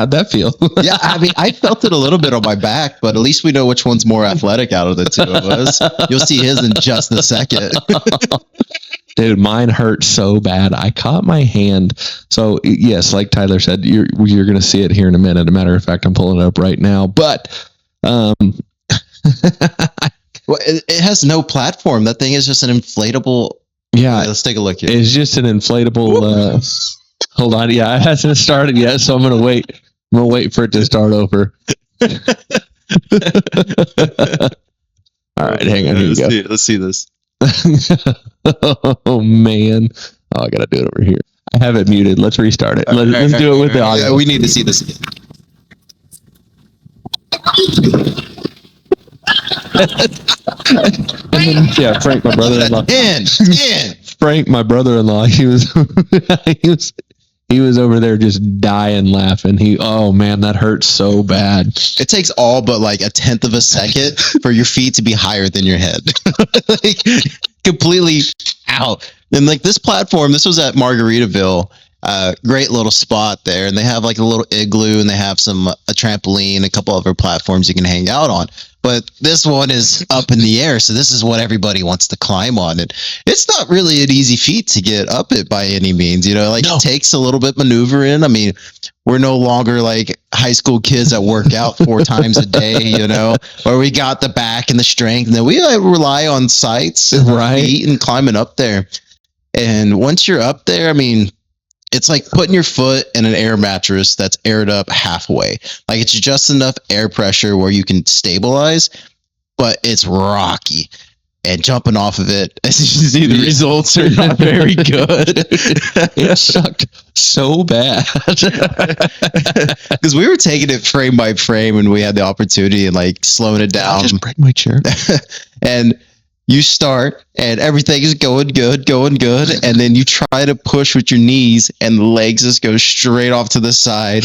How'd that feel? Yeah, I mean, I felt it a little bit on my back, but at least we know which one's more athletic out of the two of us. You'll see his in just a second. Dude, mine hurt so bad. I caught my hand. So yes, like Tyler said, you're going to see it here in a minute. As a matter of fact, I'm pulling it up right now. But well, it has no platform. That thing is just an inflatable. Yeah, let's take a look here. It's just an inflatable. Hold on. Yeah, it hasn't started yet, so I'm going to wait. I'm going to wait for it to start over. All right, hang on. Here you go. Let's see this. Oh man! Oh, I gotta do it over here. I have it muted. Let's restart it. Let's do it with the audio. Yeah, we need to see this again. Yeah, Frank, my brother-in-law. Frank, my brother-in-law. He was over there just dying laughing. Oh man, that hurts so bad. It takes all but like 1/10 of a second for your feet to be higher than your head. Like completely out. And like this platform, this was at Margaritaville. Great little spot there. And they have like a little igloo and they have a trampoline, a couple other platforms you can hang out on. But this one is up in the air. So this is what everybody wants to climb on. And it's not really an easy feat to get up it by any means. You know, like It takes a little bit maneuvering. I mean, we're no longer like high school kids that work out 4 times a day, you know, or we got the back and the strength. And then we rely on sights and feet and climbing up there. And once you're up there, I mean, it's like putting your foot in an air mattress that's aired up halfway. Like it's just enough air pressure where you can stabilize, but it's rocky. And jumping off of it, as you see, the results are not very good. It sucked so bad. Because we were taking it frame by frame and we had the opportunity and like slowing it down. I'll just break my chair. And you start and everything is going good. And then you try to push with your knees and the legs just go straight off to the side.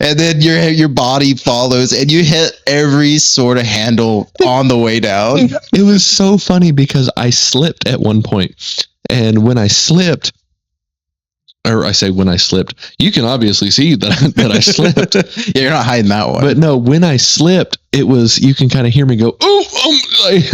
And then your body follows and you hit every sort of handle on the way down. It was so funny because I slipped at one point. And when I slipped, you can obviously see that I slipped. Yeah, you're not hiding that one. But no, when I slipped, you can kind of hear me go,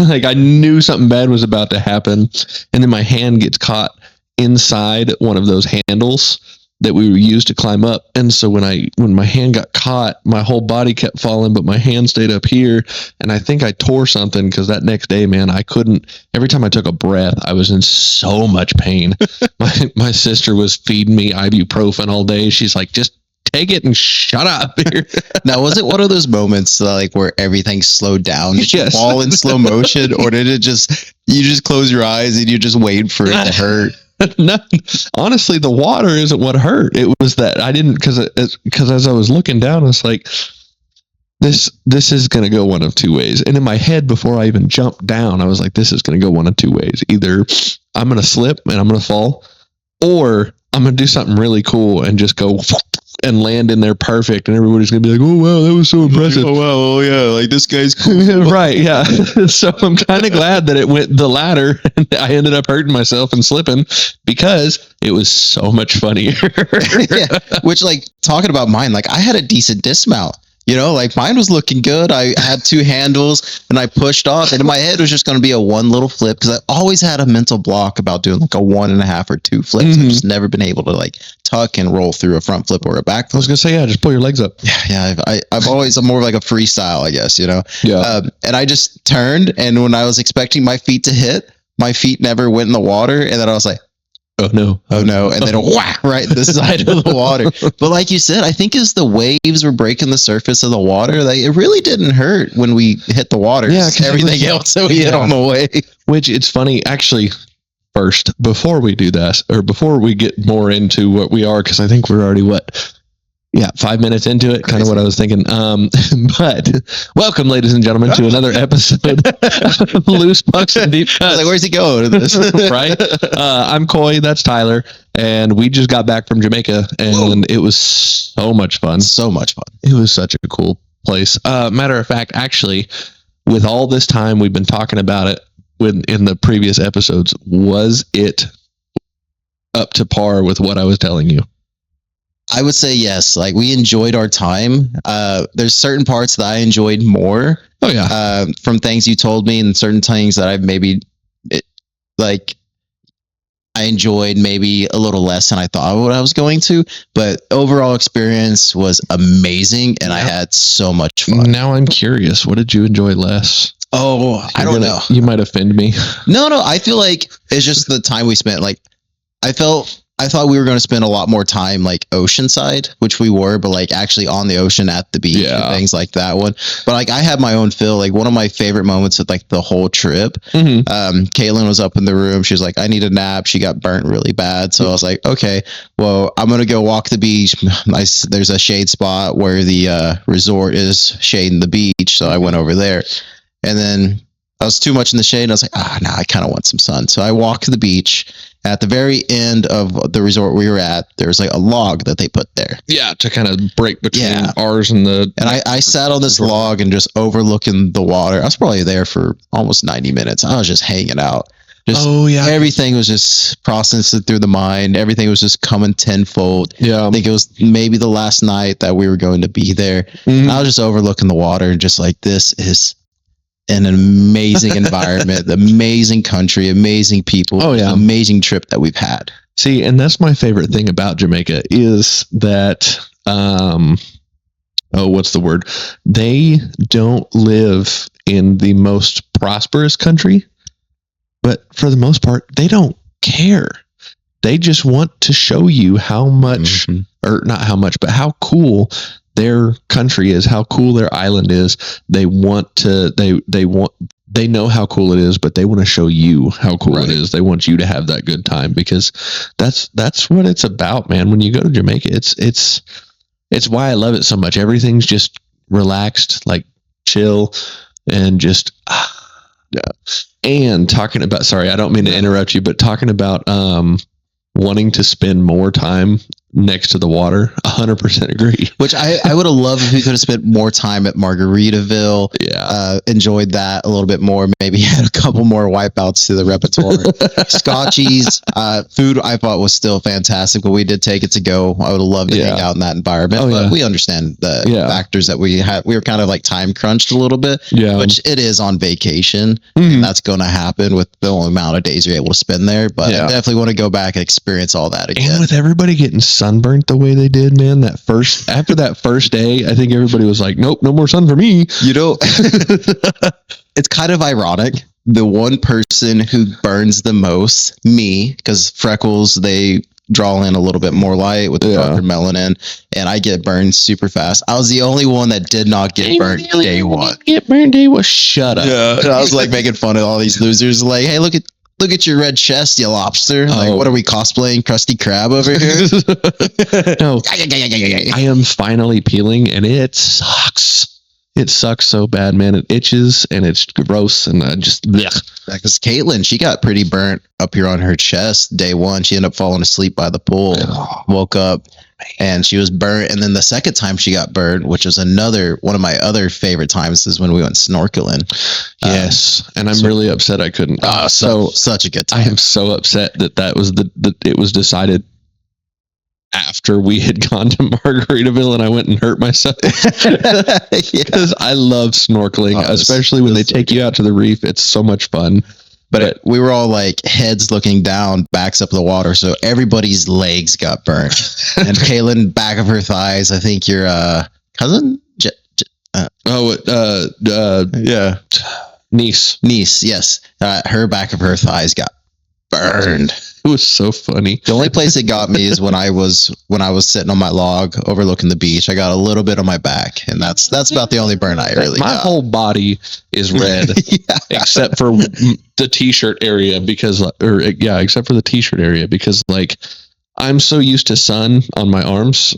like I knew something bad was about to happen. And then my hand gets caught inside one of those handles that we used to climb up. And so when my hand got caught, my whole body kept falling, but my hand stayed up here. And I think I tore something because that next day, man, I couldn't, every time I took a breath, I was in so much pain. My sister was feeding me ibuprofen all day. She's like, just take it and shut up. Now, was it one of those moments like where everything slowed down? Did you fall in slow motion, or did you just close your eyes and you just wait for it to hurt? No, honestly, the water isn't what hurt. It was that I didn't, because as I was looking down, I was like, this is going to go one of two ways. And in my head, before I even jumped down, I was like, this is going to go one of two ways. Either I'm going to slip and I'm going to fall, or I'm going to do something really cool and just go and land in there perfect, and everybody's gonna be like, oh wow, that was so impressive. Oh wow, oh yeah, like this guy's cool. Right, yeah. So I'm kind of glad that it went the latter and I ended up hurting myself and slipping because it was so much funnier. Yeah. Which, like, talking about mine, like I had a decent dismount. You know, like mine was looking good. I had 2 handles and I pushed off, and in my head it was just going to be a one little flip, because I always had a mental block about doing like a 1.5 or 2 flips. I've just never been able to like tuck and roll through a front flip or a back flip. I was going to say, yeah, just pull your legs up. Yeah. I'm more like a freestyle, I guess, you know? Yeah. And I just turned, and when I was expecting my feet to hit, my feet never went in the water. And then I was like, oh no. And then whack right the side of the water. But like you said, I think as the waves were breaking the surface of the water, like it really didn't hurt when we hit the water. Yeah, everything else that we hit on the way. Which, it's funny, actually, first, before we do that, or before we get more into what we are, because I think we're already 5 minutes into it, kind of what I was thinking. But welcome, ladies and gentlemen, to another episode of Loose Pucks and Deep Cuts. Like, where's he going with this? Right? I'm Coy, that's Tyler, and we just got back from Jamaica, and it was so much fun. So much fun. It was such a cool place. Matter of fact, actually, with all this time we've been talking about it in the previous episodes, was it up to par with what I was telling you? I would say yes. Like we enjoyed our time. There's certain parts that I enjoyed more. Oh yeah. From things you told me, and certain things that I've maybe it, like I enjoyed maybe a little less than I thought what I was going to. But overall experience was amazing, and I had so much fun. Now I'm curious. What did you enjoy less? Oh, I don't know. You might offend me. No. I feel like it's just the time we spent. Like I thought we were going to spend a lot more time like oceanside, which we were, but like actually on the ocean at the beach and things like that one. But like I had my own feel. Like one of my favorite moments of like the whole trip. Caitlin was up in the room. She was like, I need a nap. She got burnt really bad. So I was like, okay, well, I'm going to go walk the beach. There's a shade spot where the resort is shading the beach. So I went over there, and then I was too much in the shade, and I was like, I kind of want some sun. So I walked to the beach. At the very end of the resort we were at, there was like a log that they put there. Yeah, to kind of break between ours and the... And I sat on this log and just overlooking the water. I was probably there for almost 90 minutes. I was just hanging out. Everything was just processing through the mind. Everything was just coming tenfold. Yeah. I think it was maybe the last night that we were going to be there. I was just overlooking the water and just like, this is an amazing environment, amazing country, amazing people. Oh yeah, amazing trip that we've had. See, and that's my favorite thing about Jamaica is that what's the word? They don't live in the most prosperous country, but for the most part, they don't care. They just want to show you how much, or not how much, but how cool their country is, how cool their island is. They want to, they know how cool it is, but they want to show you how cool it is. They want you to have that good time, because that's what it's about, man. When you go to Jamaica, it's why I love it so much. Everything's just relaxed, like chill, and just, and talking about, sorry, I don't mean to interrupt you, but talking about, wanting to spend more time next to the water, 100% agree. Which I would have loved if we could have spent more time at Margaritaville. Yeah. Enjoyed that a little bit more. Maybe had a couple more wipeouts to the repertoire. Scotchies, food I thought was still fantastic, but we did take it to go. I would have loved to hang out in that environment. But we understand the factors that we had. We were kind of like time crunched a little bit, which it is on vacation. And that's going to happen with the only amount of days you're able to spend there. But I definitely want to go back and experience all that again. And with everybody getting sunburnt the way they did, man, after that first day, I think everybody was like, nope, no more sun for me. You know, it's kind of ironic. The one person who burns the most, me, because freckles, they draw in a little bit more light with the darker melanin, and I get burned super fast. I was the only one that did not get burnt day one. Shut up. Yeah. I was like making fun of all these losers, like, hey, look at your red chest, you lobster. Like, what are we cosplaying? Krusty Krab over here? No. I am finally peeling, and it sucks. It sucks so bad, man. It itches, and it's gross, and I just... Because Caitlin, she got pretty burnt up here on her chest day one. She ended up falling asleep by the pool, woke up, and she was burnt. And then the second time she got burnt, which was one of my other favorite times, is when we went snorkeling. Yes, and I'm really upset I couldn't. Such a good time. I am so upset that was it was decided after we had gone to Margaritaville, and I went and hurt myself. Because I love snorkeling, especially when they take you out to the reef. It's so much fun. But we were all like heads looking down, backs up the water, so everybody's legs got burnt. And Kaylin, back of her thighs. I think your cousin. Niece. Yes, her back of her thighs got burned. It was so funny. The only place it got me is when I was sitting on my log overlooking the beach. I got a little bit on my back, and that's about the only burn I really got. My whole body is red, except for the t-shirt area because like I'm so used to sun on my arms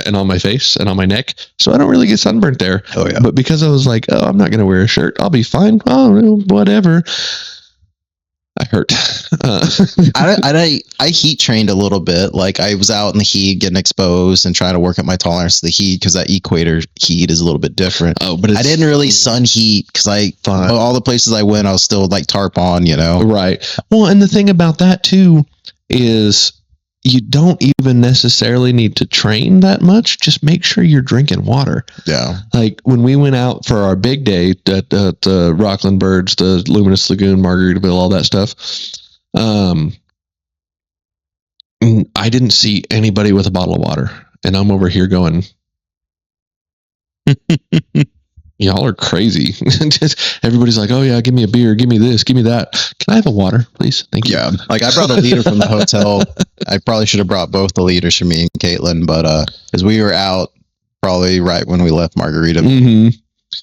and on my face and on my neck, so I don't really get sunburnt there. Oh yeah. But because I was like, I'm not gonna wear a shirt, I'll be fine. Oh, whatever. I hurt. I heat trained a little bit. Like I was out in the heat getting exposed and trying to work up my tolerance to the heat, because that equator heat is a little bit different. Oh, but I didn't really sun heat because all the places I went, I was still like tarp on, you know? Right. Well, and the thing about that too is you don't even necessarily need to train that much. Just make sure you're drinking water. Yeah. Like when we went out for our big day at the Rockland Birds, the Luminous Lagoon, Margaritaville, all that stuff. I didn't see anybody with a bottle of water, and I'm over here going, y'all are crazy. Everybody's like, oh yeah, give me a beer, give me this, give me that. Can I have a water, please? Thank you. Yeah. Like I brought a liter from the hotel. I probably should have brought both the liters for me and Caitlin, but because we were out probably right when we left Margarita. Mm-hmm.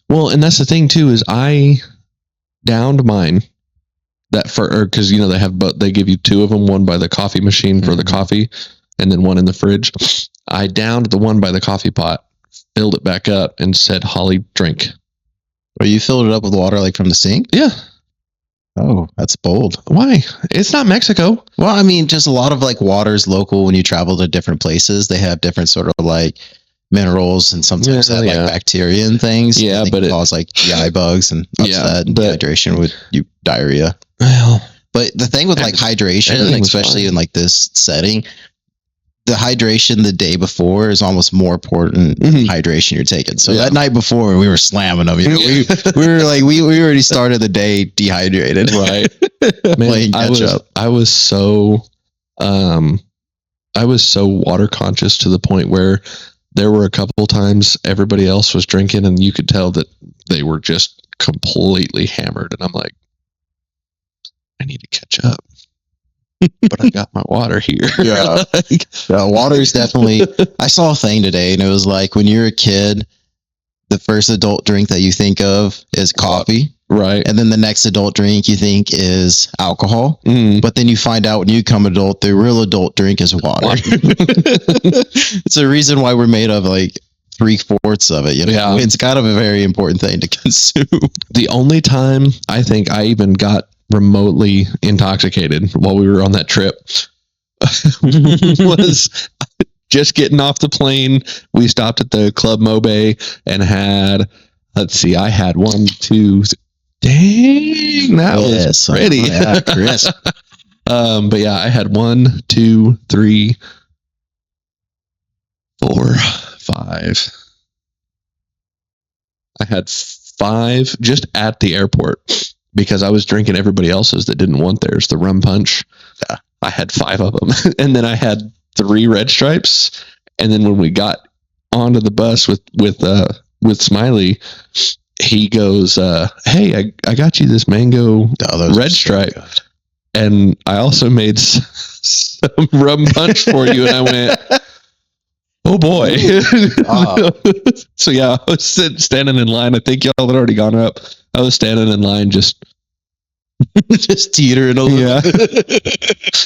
Well, and that's the thing too, is I downed mine that because they have, but they give you two of them, one by the coffee machine for the coffee, and then one in the fridge. I downed the one by the coffee pot, filled it back up, and said, Holly, drink. Well, you filled it up with water like from the sink? Yeah. Oh, that's bold. Why? It's not Mexico. Well, I mean, just a lot of like water's local. When you travel to different places, they have different sort of like minerals and sometimes like bacteria and things. Yeah, but it cause like GI bugs and upset and dehydration with diarrhea. Well, but the thing with like hydration, especially in like this setting, the hydration the day before is almost more important than hydration you're taking. So that night before we were slamming them. We were like we already started the day dehydrated. Right. Man, I was so water conscious to the point where there were a couple times everybody else was drinking and you could tell that they were just completely hammered. And I'm like, I need to catch up. But I got my water here. Yeah. Water is definitely, I saw a thing today and it was like when you're a kid, the first adult drink that you think of is coffee. Right. And then the next adult drink you think is alcohol. But then you find out when you become adult, the real adult drink is water. It's a reason why we're made of like 3/4 of it. Yeah. It's kind of a very important thing to consume. The only time I think I even got remotely intoxicated while we were on that trip was just getting off the plane. We stopped at the Club Mobe and had, I had 1, 2, dang, that was pretty. Yeah, Chris. But yeah, I had 1, 2, 3, 4, 5. I had 5 just at the airport because I was drinking everybody else's that didn't want theirs, the rum punch. Yeah. I had 5 of them. And then I had 3 Red Stripes. And then when we got onto the bus with Smiley, he goes, hey, I got you this mango Red Stripe. So and I also made some rum punch for you. And I went, oh boy. So yeah, I was standing in line. I think y'all had already gone up. I was standing in line just teetering a little. Yeah.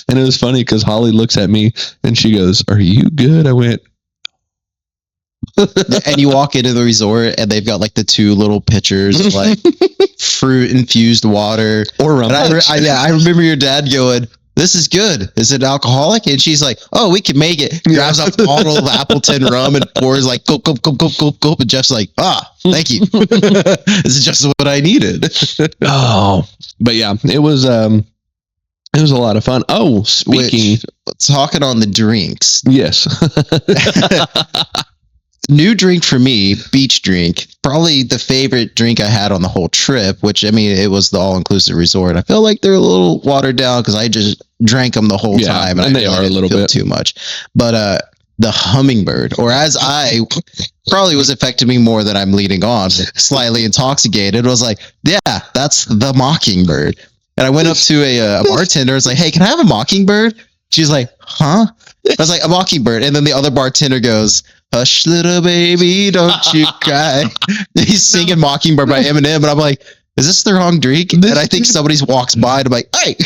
And it was funny because Holly looks at me and she goes, are you good? I went, and you walk into the resort and they've got like the 2 little pitchers of like fruit infused water or rum. I remember your dad going, this is good. Is it alcoholic? And she's like, oh, we can make it. Grabs a bottle of Appleton rum and pours like gulp, gulp, gulp, gulp, gulp, gulp. And Jeff's like, thank you. This is just what I needed. Oh, but yeah, it was a lot of fun. Oh, talking on the drinks. Yes. New drink for me, beach drink. Probably the favorite drink I had on the whole trip, which, I mean, it was the all-inclusive resort. I feel like they're a little watered down because I just drank them the whole time. And they are a little bit too much. But the hummingbird, or as I probably was affecting me more than I'm leading on, slightly intoxicated, was like, yeah, that's the mockingbird. And I went up to a bartender. I was like, hey, can I have a mockingbird? She's like, huh? I was like, a mockingbird. And then the other bartender goes, hush, little baby, don't you cry. He's singing Mockingbird by Eminem. And I'm like, is this the wrong drink? And I think somebody walks by and I'm like, hey.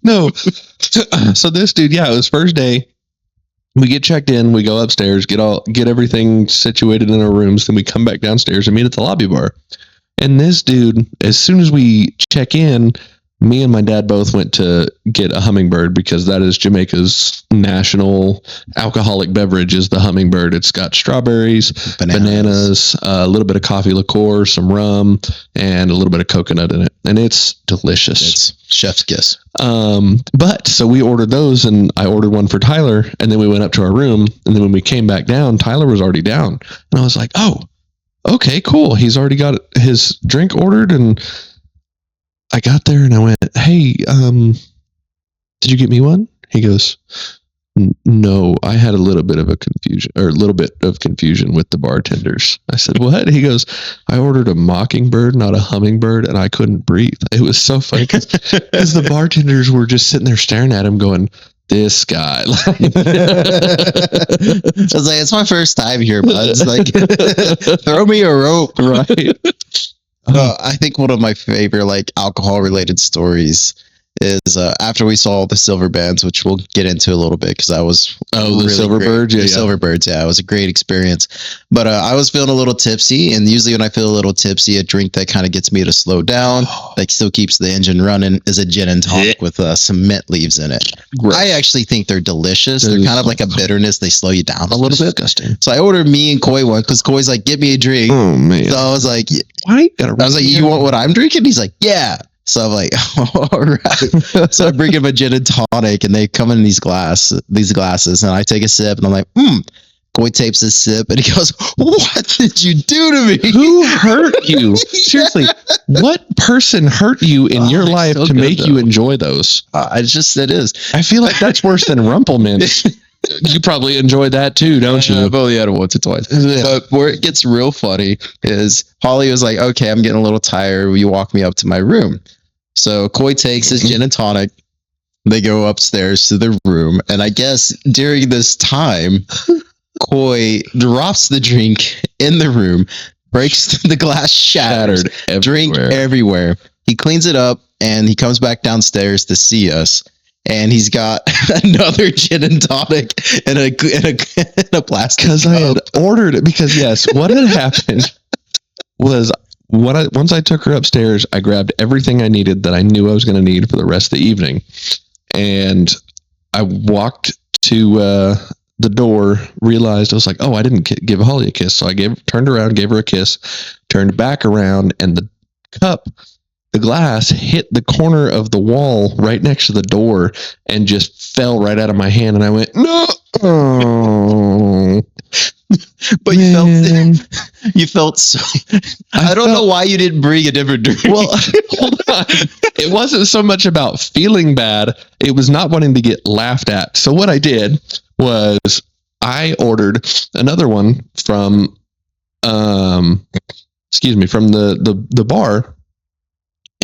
No. So this dude, it was first day. We get checked in. We go upstairs, get everything situated in our rooms. Then we come back downstairs and meet at the lobby bar. And this dude, as soon as we check in, me and my dad both went to get a hummingbird because that is Jamaica's national alcoholic beverage is the hummingbird. It's got strawberries, bananas, a little bit of coffee liqueur, some rum, and a little bit of coconut in it. And it's delicious. It's chef's kiss. But so we ordered those, and I ordered one for Tyler, and then we went up to our room, and then when we came back down, Tyler was already down. And I was like, oh, okay, cool. He's already got his drink ordered, and I got there and I went, hey, did you get me one? He goes, no, I had a little bit of confusion with the bartenders. I said, what? He goes, I ordered a mockingbird, not a hummingbird, and I couldn't breathe. It was so funny because the bartenders were just sitting there staring at him going, this guy. I was like, it's my first time here, bud. It's like, throw me a rope. Right. I think one of my favorite like alcohol related stories is after we saw the silver bands, which we'll get into a little bit because I was the silver birds, silver birds, it was a great experience. But I was feeling a little tipsy, and usually when I feel a little tipsy, a drink that kind of gets me to slow down, that still keeps the engine running, is a gin and tonic with some mint leaves in it. Gross. I actually think they're delicious. They're kind of like a bitterness. They slow you down a little bit. Disgusting. So I ordered me and Koi one because Koi's like, "Get me a drink." Oh man! So I was like, "Why?" I was like, "You want what I'm drinking?" He's like, "Yeah." So I'm like, all right. So I bring him a gin and tonic, and they come in these glasses, and I take a sip, and I'm like, Koi tapes his sip, and he goes, "What did you do to me? Who hurt you? Seriously, what person hurt you in your life to make you enjoy those?" It is. I feel like that's worse than Rumplemint. You probably enjoy that too, don't you? I've only had it once or twice. Yeah. But where it gets real funny is Holly was like, okay, I'm getting a little tired. Will you walk me up to my room? So Koi takes his gin and tonic. They go upstairs to their room. And I guess during this time, Koi drops the drink in the room, breaks the glass, shattered, drink everywhere. He cleans it up, and he comes back downstairs to see us. And he's got another gin and tonic in a plastic. Because I had ordered it. Because yes, what had happened was once I took her upstairs, I grabbed everything I needed that I knew I was going to need for the rest of the evening, and I walked to the door. Realized I was like, oh, I didn't give Holly a kiss, so I turned around, gave her a kiss, turned back around, and the cup. The glass hit the corner of the wall right next to the door and just fell right out of my hand. And I went, no. Oh. But you felt so. I don't know why you didn't bring a different drink. Well, hold on. It wasn't so much about feeling bad. It was not wanting to get laughed at. So what I did was I ordered another one from, from the bar.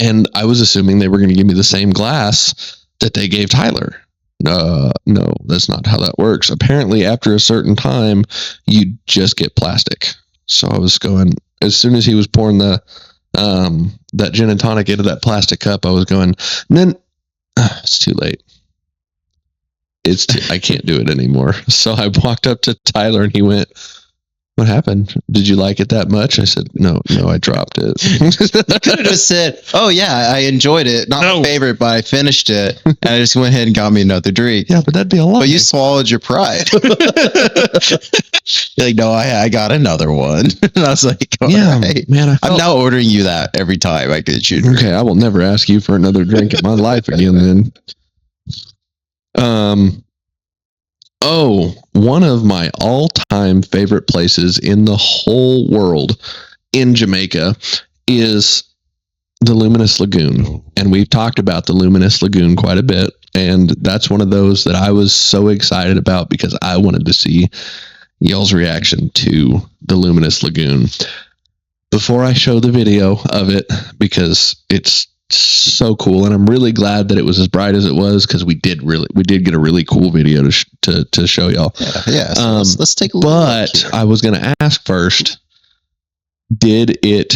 And I was assuming they were going to give me the same glass that they gave Tyler. No, that's not how that works. Apparently, after a certain time, you just get plastic. So I was going, as soon as he was pouring that gin and tonic into that plastic cup, I was going, then it's too late. I can't do it anymore. So I walked up to Tyler, and he went, what happened? Did you like it that much? I said, no, I dropped it. You could have just said, oh yeah, I enjoyed it. Not my favorite, but I finished it. And I just went ahead and got me another drink. Yeah, but that'd be a lot. But you swallowed your pride. You're like, no, I got another one. And I was like, yeah, right. Man, I'm now ordering you that every time I get you. Okay, I will never ask you for another drink in my life again then. One of my all-time favorite places in the whole world in Jamaica is the Luminous Lagoon. And we've talked about the Luminous Lagoon quite a bit. And that's one of those that I was so excited about because I wanted to see y'all's reaction to the Luminous Lagoon. Before I show the video of it, because it's so cool, and I'm really glad that it was as bright as it was because we did get a really cool video to show y'all. Yeah. So let's take a look. But I was going to ask first, did it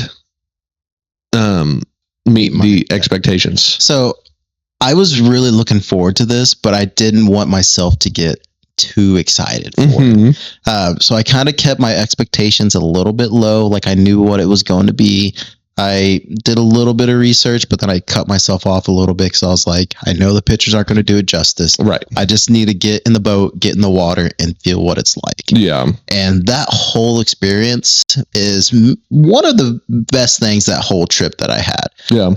meet the expectations? So I was really looking forward to this, but I didn't want myself to get too excited for it. So I kind of kept my expectations a little bit low. Like I knew what it was going to be. I did a little bit of research, but then I cut myself off a little bit because I was like, I know the pictures aren't going to do it justice. Right. I just need to get in the boat, get in the water, and feel what it's like. Yeah. And that whole experience is one of the best things that whole trip that I had. Yeah.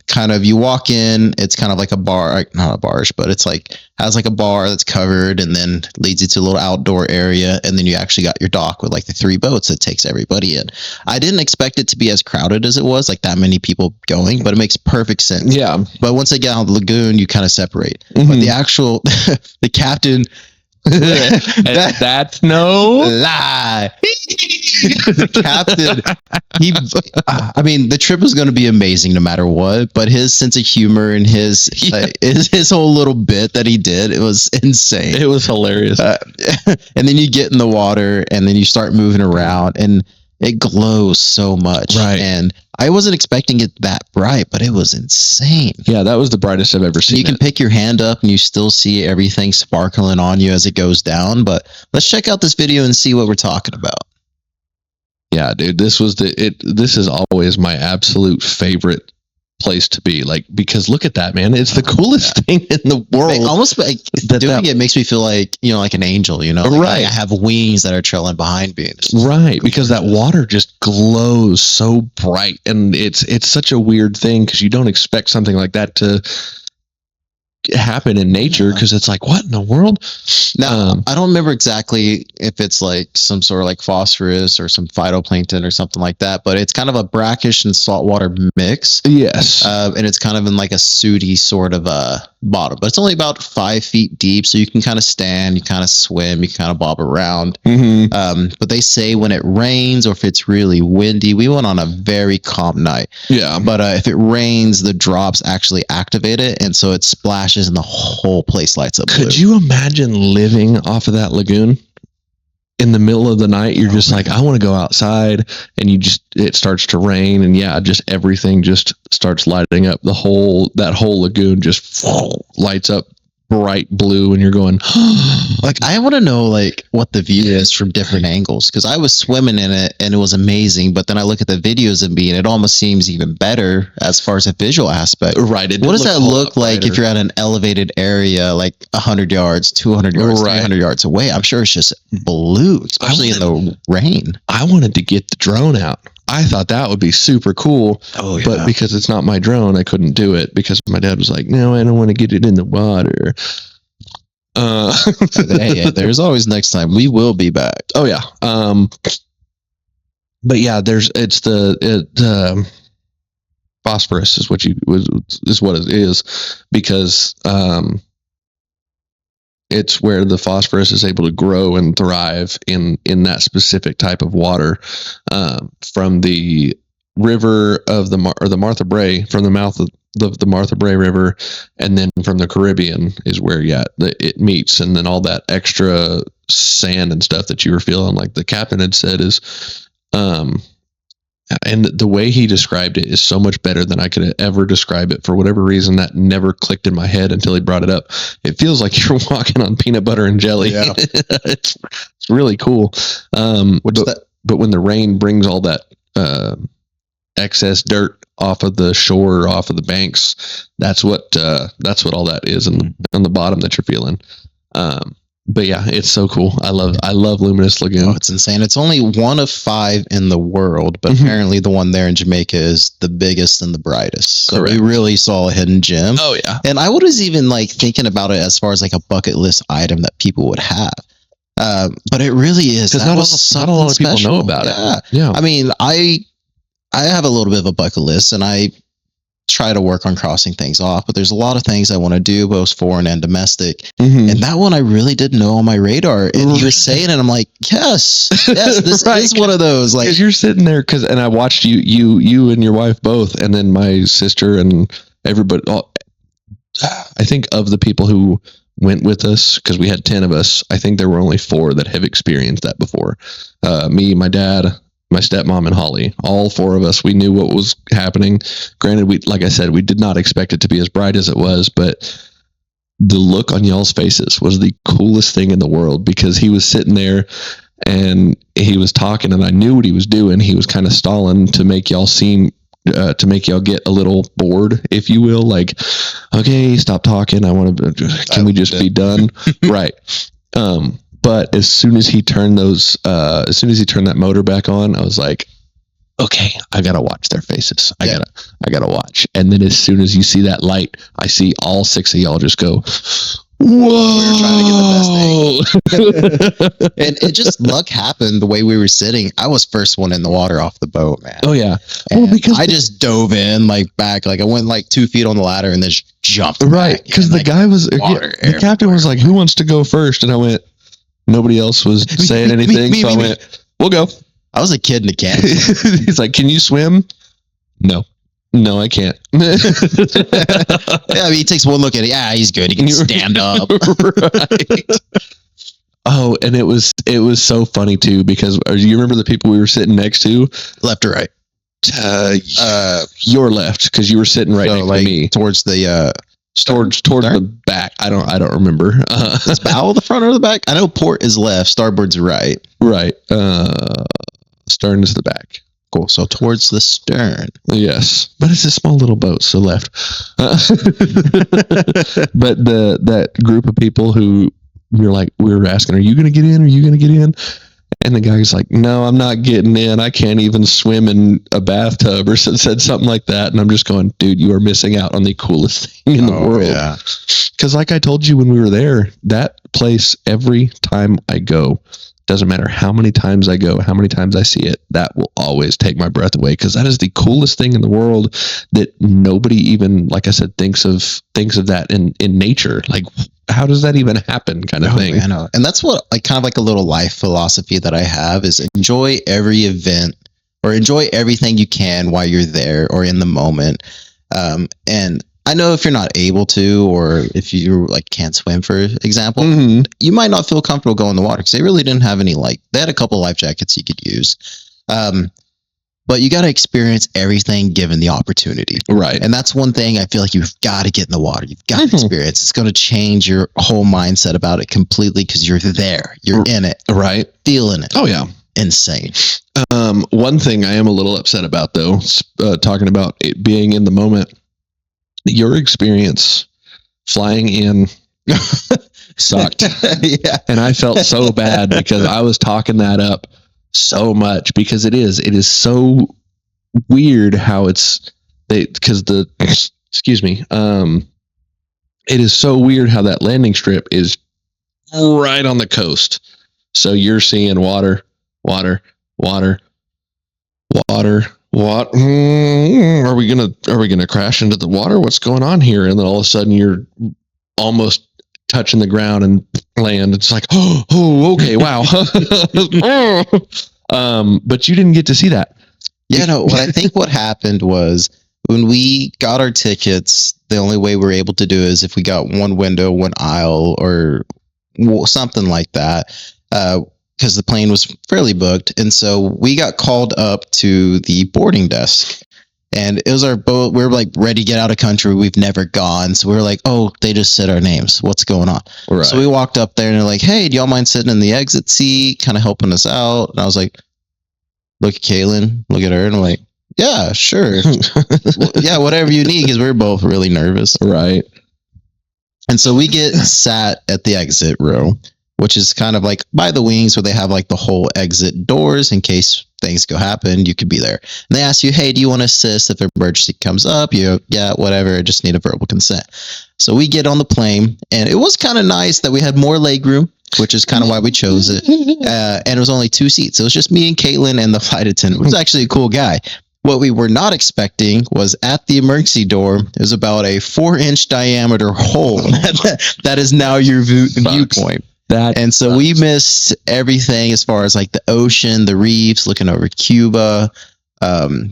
Kind of, you walk in, it's kind of like a bar, not a barge, but it's like, has like a bar that's covered and then leads you to a little outdoor area. And then you actually got your dock with like the 3 boats that takes everybody in. I didn't expect it to be as crowded as it was, like that many people going, but it makes perfect sense. Yeah. But once they get out of the lagoon, you kind of separate. Mm-hmm. But the actual, the captain, that's no lie. The captain, I mean, the trip was going to be amazing no matter what, but his sense of humor and his whole little bit that he did, it was insane. It was hilarious. And then you get in the water and then you start moving around and it glows so much. Right. And I wasn't expecting it that bright, but it was insane. Yeah, that was the brightest I've ever seen. You can pick your hand up and you still see everything sparkling on you as it goes down. But let's check out this video and see what we're talking about. Yeah, dude, this is always my absolute favorite place to be, like, because look at that, man, it's the coolest thing in the world. Almost like doing it makes me feel like, you know, like an angel, you know, like right? I have wings that are trailing behind me, right? Because that water just glows so bright, and it's such a weird thing because you don't expect something like that to happen in nature, because it's like, what in the world? Now, I don't remember exactly if it's like some sort of like phosphorus or some phytoplankton or something like that, but it's kind of a brackish and saltwater mix. Yes. And it's kind of in like a sooty sort of bottom, but it's only about 5 feet deep, so you can kind of stand, you kind of swim, you can kind of bob around. Mm-hmm. But they say when it rains or if it's really windy, we went on a very calm night. Yeah. But if it rains, the drops actually activate it, and so it splashes and the whole place lights up blue. Could you imagine living off of that lagoon? In the middle of the night, you're just like, I want to go outside, and it starts to rain, and yeah, just everything just starts lighting up. That whole lagoon just lights up bright blue, and you're going, like, I want to know like what the view is from different angles, because I was swimming in it and it was amazing, but then I look at the videos of me and it almost seems even better as far as a visual aspect. Right. What does that look like if you're at an elevated area, like 100 yards, 200 yards, 300 yards away? I'm sure it's just blue, especially in the rain. I wanted to get the drone out. I thought that would be super cool. Oh, yeah. But because it's not my drone, I couldn't do it because my dad was like, no, I don't want to get it in the water. Hey, there's always next time. We will be back. Oh, yeah. But yeah, phosphorus is what it is, because it's where the phosphorus is able to grow and thrive in that specific type of water, from the river of the Martha Brae, from the mouth of the Martha Brae River, and then from the Caribbean is where it meets, and then all that extra sand and stuff that you were feeling, like the captain had said, is and the way he described it is so much better than I could ever describe it. For whatever reason, that never clicked in my head until he brought it up. It feels like you're walking on peanut butter and jelly. Yeah. It's really cool. But when the rain brings all that excess dirt off of the shore, off of the banks, that's what all that is on the bottom that you're feeling. But yeah, it's so cool. I love Luminous Lagoon. Oh, it's insane. It's only one of 5 in the world, but apparently the one there in Jamaica is the biggest and the brightest. So Correct. we really saw a hidden gem. Oh yeah. And I was even like thinking about it as far as like a bucket list item that people would have. But it really is. Because not a lot of people know about it. Yeah. I mean, I have a little bit of a bucket list, and I try to work on crossing things off, but there's a lot of things I want to do, both foreign and domestic. Mm-hmm. And that one I really didn't know on my radar. And you were saying it, and I'm like, yes, this Right. is one of those. Like, because you're sitting there, and I watched you and your wife both, and then my sister and everybody. I think of the people who went with us, because we had 10 of us, I think there were only 4 that have experienced that before. Me, my dad, my stepmom, and Holly. All 4 of us, we knew what was happening. Granted, like I said, we did not expect it to be as bright as it was, but the look on y'all's faces was the coolest thing in the world, because he was sitting there and he was talking, and I knew what he was doing. He was kind of stalling to make y'all seem to make y'all get a little bored, if you will. Like, okay, stop talking. Can we just be done? Right. But as soon as he turned that motor back on, I was like, okay, I gotta watch their faces. I gotta watch. And then as soon as you see that light, I see all 6 of y'all just go, whoa! We were trying to get the best thing. And it just luck happened the way we were sitting. I was first one in the water off the boat, man. Oh yeah. Well, because I just dove in back, I went 2 feet on the ladder and then just jumped. Right, because the guy was the captain was like, "Who wants to go first?" And I went. Nobody else was saying anything, so I went, "We'll go." I was a kid in a can. He's like, "Can you swim?" No, I can't. Yeah, I mean, he takes one look at it. Yeah, he's good. He can stand up. Right. Oh, and it was so funny too because you remember the people we were sitting next to, left or right? Your left because you were sitting right next to me towards the. Towards the back. I don't remember. Is bow the front or the back? I know port is left, starboard's right. Right. Stern is the back. Cool. So towards the stern. Yes, but it's a small little boat, so left. But that group of people who we were asking, "Are you going to get in? Are you going to get in?" And the guy's like, "No, I'm not getting in. I can't even swim in a bathtub," or said something like that. And I'm just going, dude, you are missing out on the coolest thing in the world. Yeah. Because like I told you when we were there, that place, every time I go, doesn't matter how many times I go, how many times I see it, that will always take my breath away. Because that is the coolest thing in the world that nobody even, like I said, thinks of that in nature. Like, how does that even happen kind of thing? I know. And that's what kind of a little life philosophy that I have is enjoy every event or enjoy everything you can while you're there or in the moment. And I know if you're not able to, or if you can't swim, for example, you might not feel comfortable going in the water because they really didn't have any, they had a couple life jackets you could use. But you got to experience everything given the opportunity. Right. And that's one thing I feel like you've got to get in the water. You've got to experience. It's going to change your whole mindset about it completely because you're there. You're in it. Right. Feeling it. Oh, yeah. Insane. One thing I am a little upset about, though, talking about it being in the moment, your experience flying in sucked. Yeah. And I felt so bad because I was talking that up so much because it is so weird how it is so weird how that landing strip is right on the coast. So you're seeing water. What are we gonna crash into the water? What's going on here? And then all of a sudden you're almost touching the ground and land. It's like, oh, okay, wow. But you didn't get to see that. Yeah, no, what I think what happened was when we got our tickets, the only way we were able to do is if we got one window, one aisle, or something like that, because the plane was fairly booked. And so we got called up to the boarding desk. And it was our boat. We were ready to get out of country. We've never gone. So we were like, oh, they just said our names. What's going on? Right. So we walked up there and they're like, hey, do y'all mind sitting in the exit seat, kind of helping us out? And I was like, look at Kaylin, look at her. And I'm like, yeah, sure. Yeah, whatever you need, because we were both really nervous. Right. And so we get sat at the exit row, which is kind of by the wings where they have the whole exit doors in case things go happen, you could be there. And they ask you, hey, do you want to assist if an emergency comes up? You go, yeah, whatever. I just need a verbal consent. So we get on the plane, and it was kind of nice that we had more leg room, which is kind of why we chose it. And it was only 2 seats. It was just me and Caitlin and the flight attendant, who was actually a cool guy. What we were not expecting was at the emergency door is about a 4-inch diameter hole that is now your viewpoint. And so we missed everything as far as the ocean, the reefs, looking over Cuba, the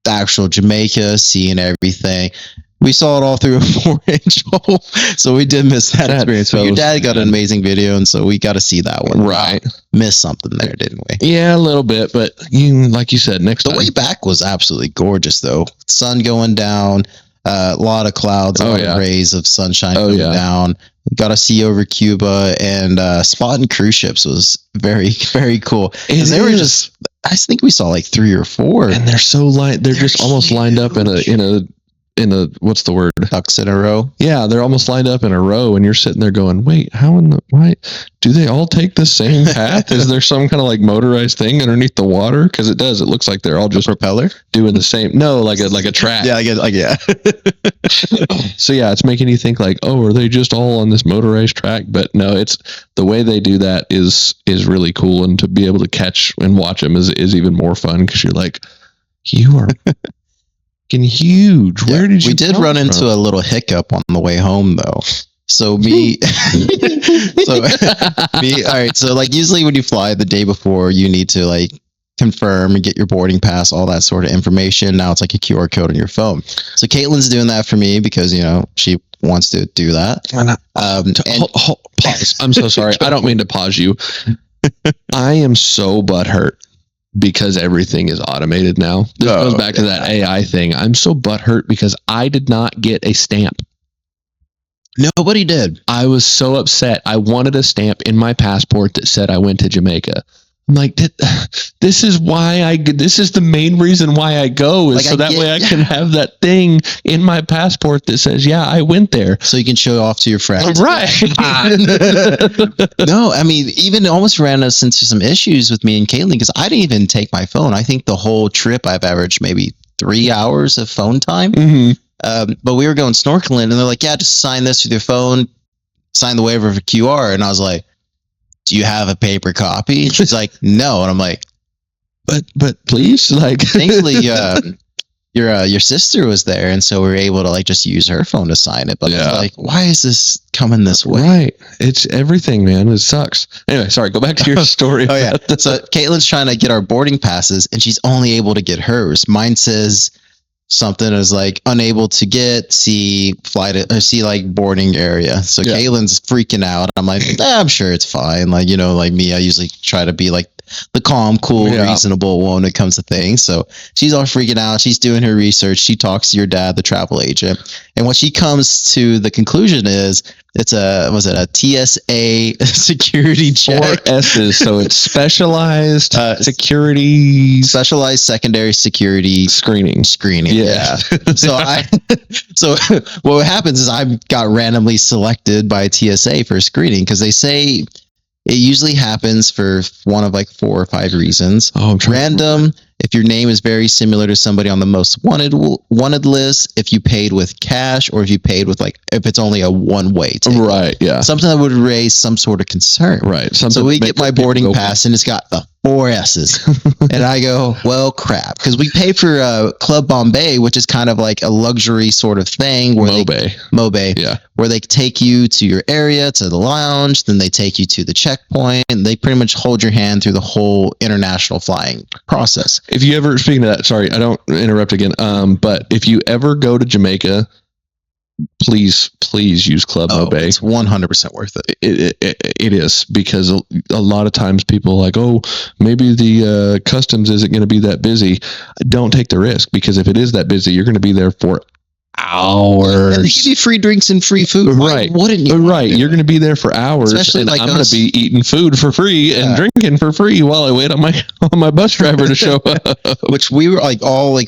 actual Jamaica, seeing everything. We saw it all through a 4-inch hole. So we did miss that experience. But your dad got an amazing video, and so we got to see that one. Right. Missed something there, didn't we? Yeah, a little bit. But like you said, next time. The way back was absolutely gorgeous, though. Sun going down, a lot of clouds, a lot of rays of sunshine coming down. Got to see over Cuba, and spotting cruise ships was very, very cool. They were just I think we saw like 3 or 4. And they're they're just almost lined up in a what's the word? Ducks in a row. Yeah, they're almost lined up in a row, and you're sitting there going, "Wait, why do they all take the same path? Is there some kind of like motorized thing underneath the water? Because it does. It looks like they're all just Propeller. doing the same. No, like a track. Yeah, I get like yeah. So yeah, it's making you think like, oh, are they just all on this motorized track? But no, it's the way they do that is really cool, and to be able to catch and watch them is even more fun because you're like, you are huge. Where did you? We did run into a little hiccup on the way home though. So me, all right. So like usually when you fly the day before, you need to like confirm and get your boarding pass, all that sort of information. Now it's like a QR code on your phone. So Caitlin's doing that for me because she wants to do that. Pause. I'm so sorry. I don't mean to pause you. I am so butthurt because everything is automated now. This goes back to that AI thing. I'm so butthurt because I did not get a stamp. Nobody did. I was so upset. I wanted a stamp in my passport that said I went to Jamaica. I'm like, this is the main reason why I go, is like so that way I can have that thing in my passport that says, yeah, I went there. So you can show off to your friends. Right. No, I mean, even it almost ran us into some issues with me and Caitlin because I didn't even take my phone. I think the whole trip I've averaged maybe 3 hours of phone time. Mm-hmm. But we were going snorkeling and they're like, yeah, just sign this with your phone, sign the waiver for QR. And I was like, do you have a paper copy? And she's like, no. And I'm like, but please, like, thankfully, your sister was there, and so we were able to like just use her phone to sign it. But I was like, why is this coming this way? Right, it's everything, man. It sucks. Anyway, sorry. Go back to your story. Oh yeah. So Caitlin's trying to get our boarding passes, and she's only able to get hers. Mine says something is like unable to see like boarding area. So Caitlin's freaking out. I'm like, I'm sure it's fine. Like, like me, I usually try to be like the calm, cool, reasonable one when it comes to things. So she's all freaking out. She's doing her research. She talks to your dad, the travel agent. And what she comes to the conclusion is it's a TSA security check. 4 S's. So it's specialized security, specialized secondary security screening. Yeah. So what happens is I got randomly selected by TSA for screening because they say it usually happens for one of like 4 or 5 reasons. Random, if your name is very similar to somebody on the most wanted list, if you paid with cash, or if you paid with if it's only a one-way ticket. Right, yeah. Something that would raise some sort of concern. Right. So we get my boarding pass and it's got the 4 S's. And I go, well, crap. Because we pay for Club Bombay, which is kind of like a luxury sort of thing. Where Mobay. Yeah. Where they take you to your area, to the lounge, then they take you to the checkpoint, and they pretty much hold your hand through the whole international flying process. If you ever, speaking of that, sorry, I don't interrupt again. But if you ever go to Jamaica, please use Club Mobay. It's 100% worth it. It is, because a lot of times people are like, oh, maybe the customs isn't going to be that busy. Don't take the risk, because if it is that busy, you're going to be there for hours. And they give you free drinks and free food. Right. Why wouldn't you? Right. You're going to be there for hours. Especially and like I'm going to be eating food for free and drinking for free while I wait on my bus driver to show up. Which we were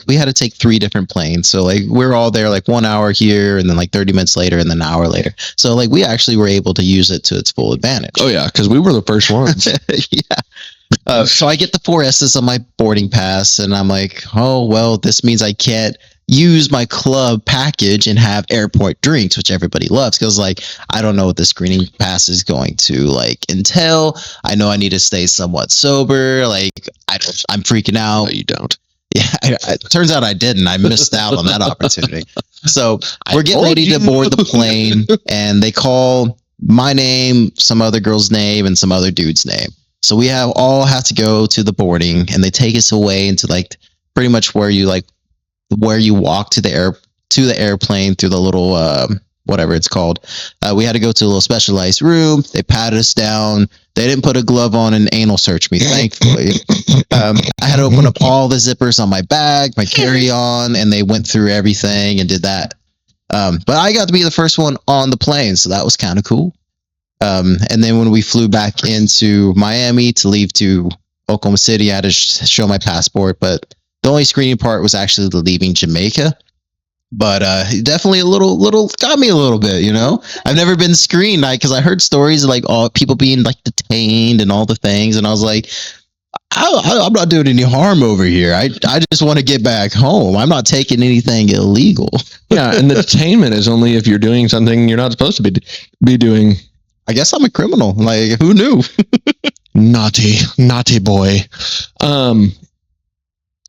we had to take 3 different planes. So we're all there 1 hour here, and then 30 minutes later, and then an hour later. So we actually were able to use it to its full advantage. Oh yeah, because we were the first ones. Yeah. So I get the 4 S's on my boarding pass, and I'm like, oh well, this means I can't use my club package and have airport drinks, which everybody loves, because I don't know what the screening pass is going to entail. I know I need to stay somewhat sober. I'm freaking out. No, you don't. Yeah, it turns out I didn't. I missed out on that opportunity. So we're getting ready to board the plane, and they call my name, some other girl's name, and some other dude's name. So we all have to go to the boarding, and they take us away into pretty much where you walk to the airplane through the little whatever it's called. We had to go to a little specialized room. They patted us down. They didn't put a glove on and anal search me, thankfully. I had to open up all the zippers on my bag, my carry-on, and they went through everything and did that. But I got to be the first one on the plane, so that was kind of cool. And then when we flew back into Miami to leave to Oklahoma City. I had to show my passport, but the only screening part was actually leaving Jamaica. But definitely a little got me a little bit, you know. I've never been screened because I heard stories of like all people being like detained and all the things, and I was like, I'm not doing any harm over here. I just want to get back home. I'm not taking anything illegal. Yeah, and the detainment is only if you're doing something you're not supposed to be doing. I guess I'm a criminal. Like, who knew? Naughty boy.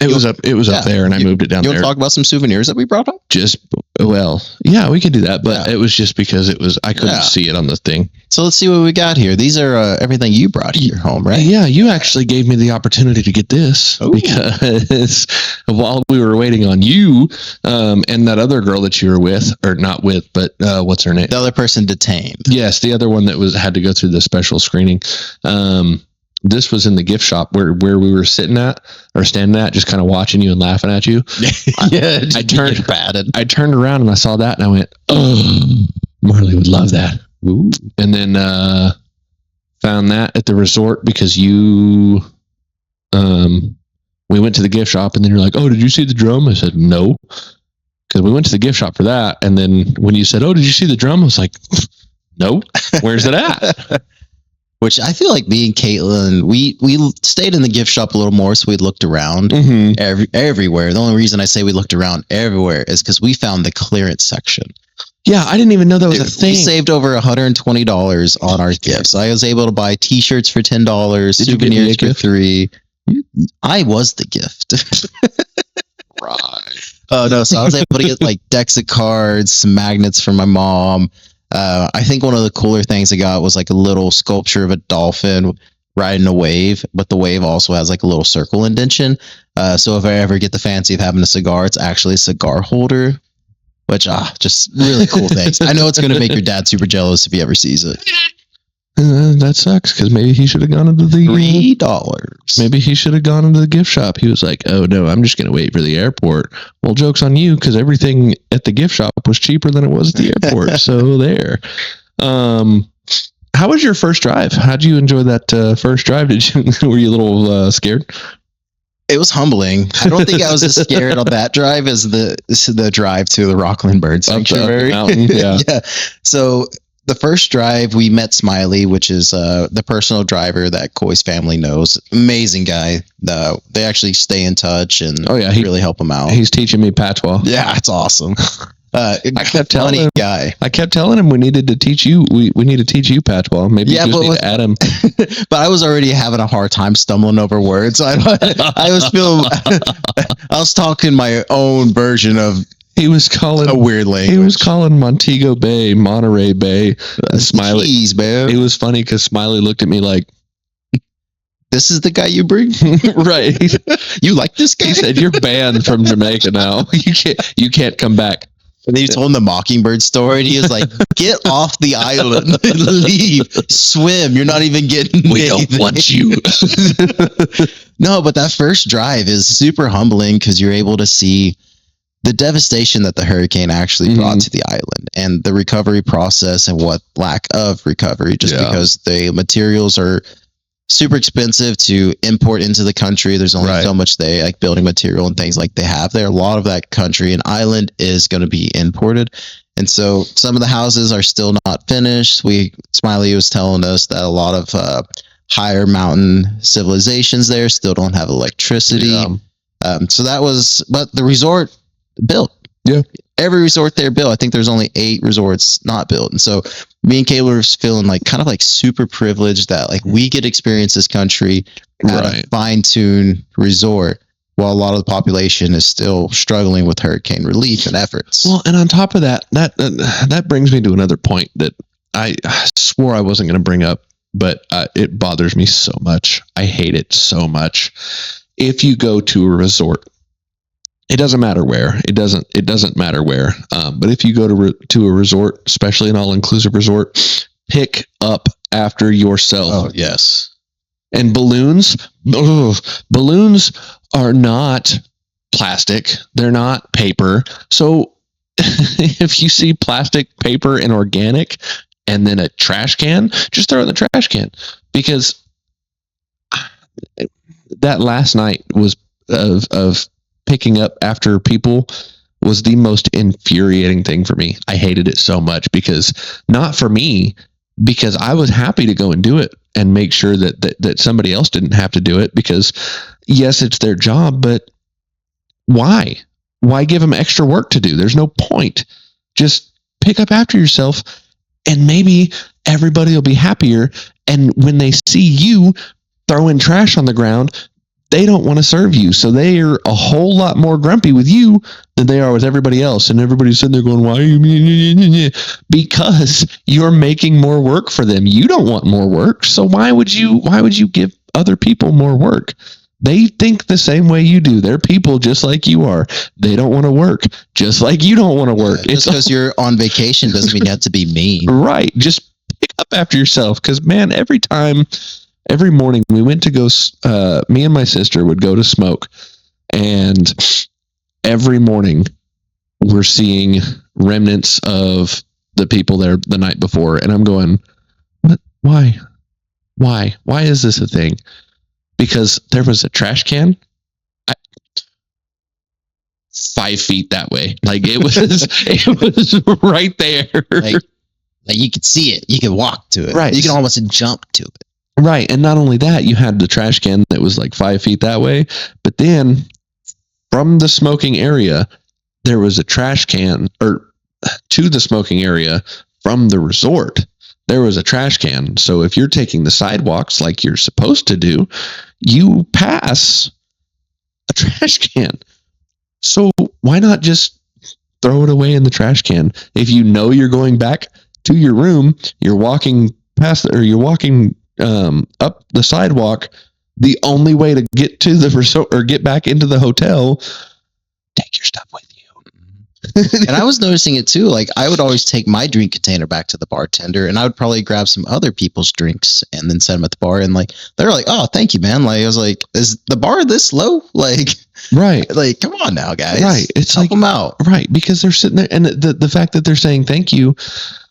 It was up there, and I moved it down there. You want there. to talk about some souvenirs that we brought up? Yeah, we could do that, but it was just because I couldn't see it on the thing. So let's see what we got here. These are everything you brought here home, right? Yeah, you actually gave me the opportunity to get this because while we were waiting on you and that other girl that you were with, or not with, but what's her name? The other person detained. Yes, the other one that had to go through the special screening. This was in the gift shop where we were standing at, just kind of watching you and laughing at you. I turned around and I saw that and I went, "Oh, Marley would love that." Ooh. And then found that at the resort because we went to the gift shop and then you're like, "Oh, did you see the drum?" I said, "No," because we went to the gift shop for that. And then when you said, "Oh, did you see the drum?" I was like, "No, where's it at?" Which I feel like me and Caitlin, we stayed in the gift shop a little more, so we looked around everywhere. The only reason I say we looked around everywhere is because we found the clearance section. Yeah, I didn't even know that was a thing. We saved over $120 on our gifts. I was able to buy T-shirts for $10, souvenirs for $3. I was the gift. Right. Oh no! So I was able to get like decks of cards, some magnets for my mom. I think one of the cooler things I got was like a little sculpture of a dolphin riding a wave, but the wave also has like a little circle indentation. So if I ever get the fancy of having a cigar, it's actually a cigar holder, which just really cool things. I know it's going to make your dad super jealous if he ever sees it. That sucks because maybe he should have gone into the $3. Maybe he should have gone into the gift shop. He was like, "Oh no, I'm just going to wait for the airport." Well, joke's on you because everything at the gift shop was cheaper than it was at the airport. So there. How was your first drive? How'd you enjoy that first drive? Were you a little scared? It was humbling. I don't think I was as scared on that drive as the drive to the Rockland Bird Sanctuary. Yeah. So the first drive, we met Smiley, which is the personal driver that Coy's family knows. Amazing guy. They actually stay in touch and really help him out. He's teaching me patois. Yeah, it's awesome. I kept telling him we needed to teach you. We need to teach you patois. Maybe you just need to add him. But I was already having a hard time stumbling over words. I was talking my own version of. He was calling a weird language. He was calling Montego Bay, Monterey Bay, Smiley. Jeez, man. It was funny because Smiley looked at me like, "This is the guy you bring?" Right. You like this guy? He said, "You're banned from Jamaica now. You can't come back." And then you told him the Mockingbird story, and he was like, "Get off the island, leave, swim. You're not even getting. We don't want you." No, but that first drive is super humbling because you're able to see the devastation that the hurricane actually brought to the island and the recovery process and what lack of recovery, because the materials are super expensive to import into the country. There's only so much like building material and things like they have there. A lot of that country and island is going to be imported. And so some of the houses are still not finished. Smiley was telling us that a lot of higher mountain civilizations there still don't have electricity. Yeah. So that was, but the resort built. Yeah. Every resort there built. I think there's only 8 resorts not built. And so me and Kayla were feeling like kind of like super privileged that like we get experience this country at a fine-tuned resort while a lot of the population is still struggling with hurricane relief and efforts. Well, and on top of that brings me to another point that I swore I wasn't going to bring up, but it bothers me so much. I hate it so much. If you go to a resort, it doesn't matter where. It doesn't matter where. But if you go to a resort, especially an all-inclusive resort, pick up after yourself. Oh, yes. And balloons are not plastic. They're not paper. So if you see plastic, paper, and organic, and then a trash can, just throw it in the trash can, because that last night was of picking up after people was the most infuriating thing for me. I hated it so much because not for me, because I was happy to go and do it and make sure that somebody else didn't have to do it, because yes, it's their job, but why? Why give them extra work to do? There's no point. Just pick up after yourself and maybe everybody will be happier. And when they see you throwing trash on the ground, they don't want to serve you. So they are a whole lot more grumpy with you than they are with everybody else. And everybody's sitting there going, why are you? Because you're making more work for them. You don't want more work. So why would you give other people more work? They think the same way you do. They're people just like you are. They don't want to work just like you don't want to work. Just because you're on vacation doesn't mean you have to be mean. Right. Just pick up after yourself. Because, man, every morning we went to go, me and my sister would go to smoke. And every morning we're seeing remnants of the people there the night before. And I'm going, what? Why? Why is this a thing? Because there was a trash can 5 feet that way. Like it was right there. Like you could see it. You could walk to it. Right. You can almost jump to it. Right. And not only that, you had the trash can that was like 5 feet that way. But then from the smoking area, there was a trash can, or to the smoking area from the resort, there was a trash can. So if you're taking the sidewalks like you're supposed to do, you pass a trash can. So why not just throw it away in the trash can? If you know you're going back to your room, you're walking past, or you're walking up the sidewalk, the only way to get to the resort or get back into the hotel, take your stuff with you. And I was noticing it too. Like I would always take my drink container back to the bartender, and I would probably grab some other people's drinks and then set them at the bar. And like they're like, "Oh, thank you, man." Like I was like, "Is the bar this low?" Like, right? Like, come on now, guys. Right? It's help like them out, right? Because they're sitting there, and the fact that they're saying thank you.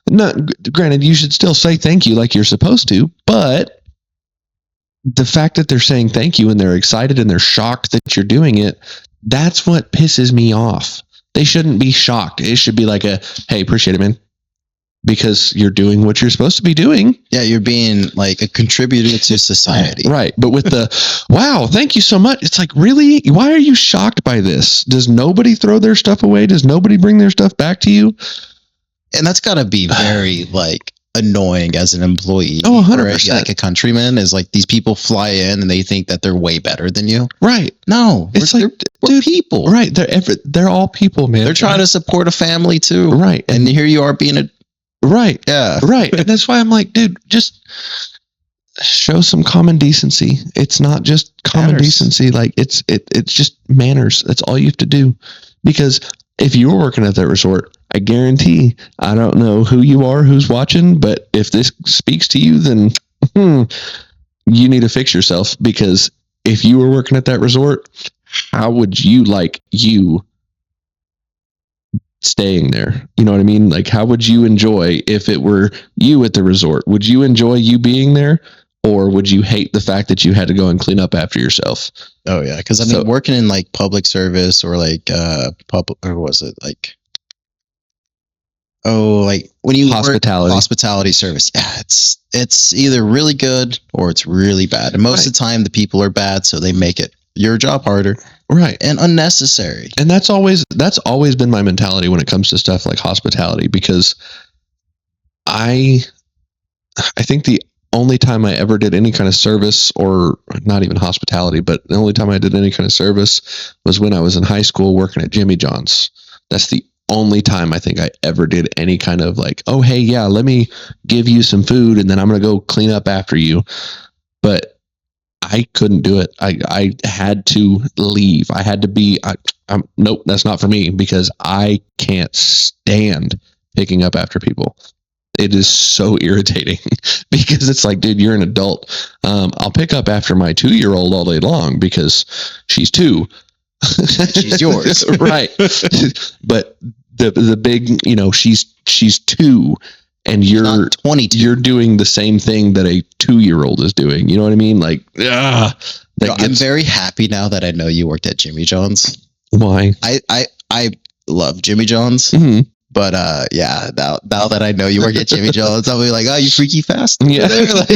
Not granted, you should still say thank you like you're supposed to, but the fact that they're saying thank you and they're excited and they're shocked that you're doing it, that's what pisses me off. They shouldn't be shocked. It should be like a, hey, appreciate it, man. Because you're doing what you're supposed to be doing. Yeah, you're being like a contributor to society. Right. But with the, wow, thank you so much. It's like, really? Why are you shocked by this? Does nobody throw their stuff away? Does nobody bring their stuff back to you? And that's got to be very like annoying as an employee. Oh, 100%. Like a countryman is like, these people fly in and they think that they're way better than you. Right. No, it's like, we're people. Right. They're all people, man. They're trying to support a family too. Right. And here you are being a, right. Yeah. Right. And that's why I'm like, dude, just show some common decency. It's not just common decency. Like it's just manners. That's all you have to do. Because if you're working at that resort, I guarantee, I don't know who you are, who's watching, but if this speaks to you, then you need to fix yourself. Because if you were working at that resort, how would you like you staying there? You know what I mean? Like, how would you enjoy if it were you at the resort? Would you enjoy you being there? Or would you hate the fact that you had to go and clean up after yourself? Oh yeah, because I mean, working in like public service or like public, or was it like, like when you hospitality service, yeah, it's either really good or it's really bad, and most of the time the people are bad, so they make it your job harder, right, and unnecessary. And that's always been my mentality when it comes to stuff like hospitality, because I think the only time I ever did any kind of service, or not even hospitality, but the only time I did any kind of service was when I was in high school working at Jimmy John's. That's the only time I think I ever did any kind of like, oh, hey, yeah, let me give you some food and then I'm going to go clean up after you. But I couldn't do it. I had to leave. I had to be, nope, that's not for me, because I can't stand picking up after people. It is so irritating because it's like, dude, you're an adult. I'll pick up after my 2-year-old all day long because she's 2. She's yours. Right. But the big, she's 2 and you're 22. You're doing the same thing that a 2-year-old is doing. You know what I mean? Like, I'm very happy now that I know you worked at Jimmy John's. Why? I love Jimmy John's. Mm-hmm. But now that I know you work at Jimmy John's, I'll be like, oh, you freaky fast. Yeah. Like,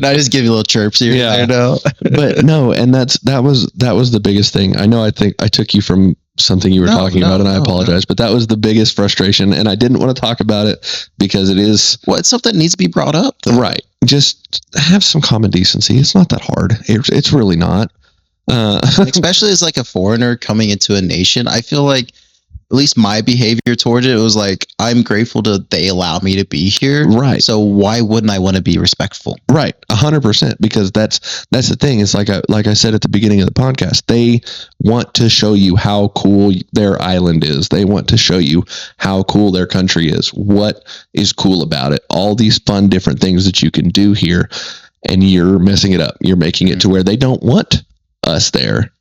I just give you little chirps here. Yeah. I know. But no, and that was the biggest thing. I think I took you from something you were talking about, and I apologize, but that was the biggest frustration, and I didn't want to talk about it because it is it's something that needs to be brought up, though. Right. Just have some common decency. It's not that hard. It's really not. Especially as like a foreigner coming into a nation, I feel like at least my behavior towards it was like, I'm grateful they allow me to be here. Right. So why wouldn't I want to be respectful? Right. 100%. Because that's the thing. It's like I said at the beginning of the podcast, they want to show you how cool their island is. They want to show you how cool their country is. What is cool about it? All these fun, different things that you can do here, and you're messing it up. You're making it to where they don't want us there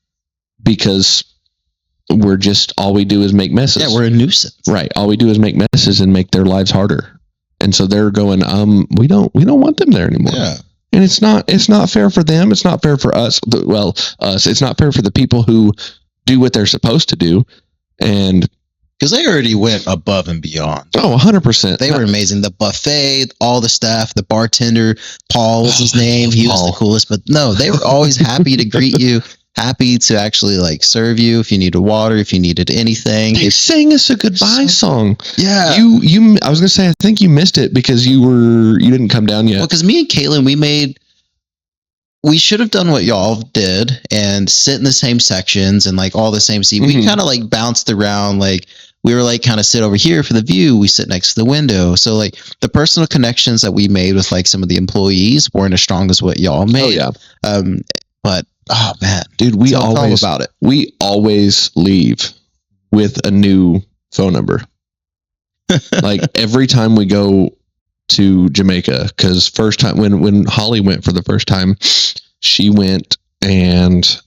because we're just, all we do is make messes. Yeah, we're a nuisance. Right. All we do is make messes and make their lives harder. And so they're going, we don't want them there anymore. Yeah. And it's not fair for them. It's not fair for us. Us. It's not fair for the people who do what they're supposed to do. And because they already went above and beyond. Oh, 100%. They were amazing. The buffet, all the staff, the bartender, Paul was his name. He was the coolest. But no, they were always happy to greet you. Happy to actually like serve you if you needed water, if you needed anything. They sang us a goodbye song. Yeah. I was gonna say, I think you missed it because you didn't come down yet. Well, because me and Caitlin, we should have done what y'all did and sit in the same sections and like all the same seat. Mm-hmm. We kind of like bounced around. Like we were like kind of sit over here for the view. We sit next to the window. So like the personal connections that we made with like some of the employees weren't as strong as what y'all made. Oh, yeah. But oh man, dude, we always leave with a new phone number. Like every time we go to Jamaica, because first time when Holly went for the first time, she went and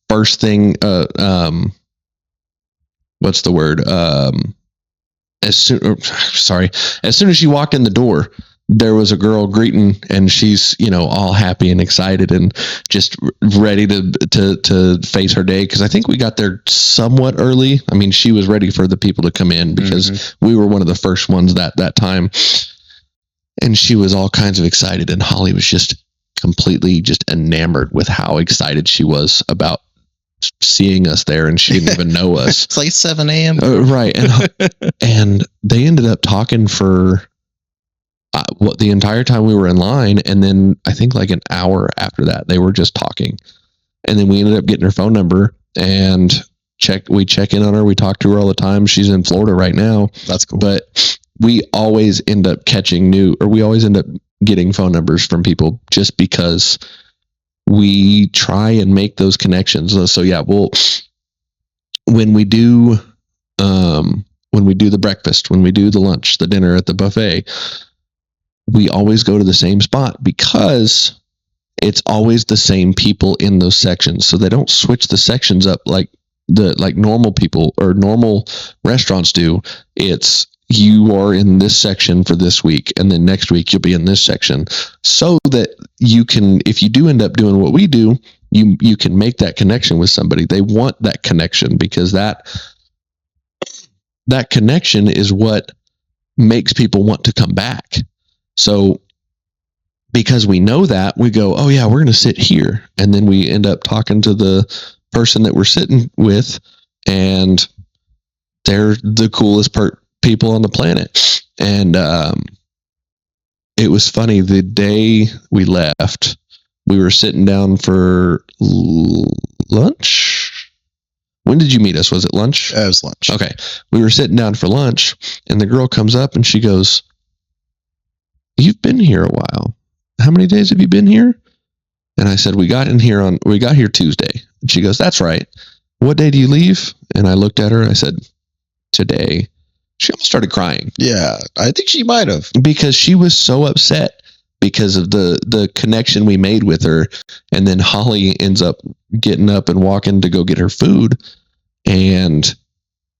first thing, what's the word? As soon as she walked in the door, there was a girl greeting, and she's, all happy and excited and just ready to face her day. Cause I think we got there somewhat early. I mean, she was ready for the people to come in because we were one of the first ones that time. And she was all kinds of excited. And Holly was just completely just enamored with how excited she was about seeing us there. And she didn't even know us. It's like 7 a.m. Right. And they ended up talking for the entire time we were in line, and then I think like an hour after that they were just talking, and then we ended up getting her phone number and we check in on her. We talk to her all the time. She's in Florida right now. That's cool. But we always end up getting phone numbers from people just because we try and make those connections. So yeah, when we do the breakfast, when we do the lunch, the dinner at the buffet, we always go to the same spot because it's always the same people in those sections. So they don't switch the sections up like normal people or normal restaurants do. It's, you are in this section for this week, and then next week you'll be in this section, so that you can, if you do end up doing what we do, you can make that connection with somebody. They want that connection because that connection is what makes people want to come back. So because we know that, we go, oh yeah, we're going to sit here. And then we end up talking to the person that we're sitting with, and they're the coolest people on the planet. And it was funny, the day we left, we were sitting down for lunch. When did you meet us? Was it lunch? It was lunch. Okay. We were sitting down for lunch, and the girl comes up and she goes, "You've been here a while. How many days have you been here?" And I said, we got here Tuesday. And she goes, "That's right. What day do you leave?" And I looked at her and I said, "Today." She almost started crying. Yeah, I think she might have. Because she was so upset because of the connection we made with her. And then Holly ends up getting up and walking to go get her food. And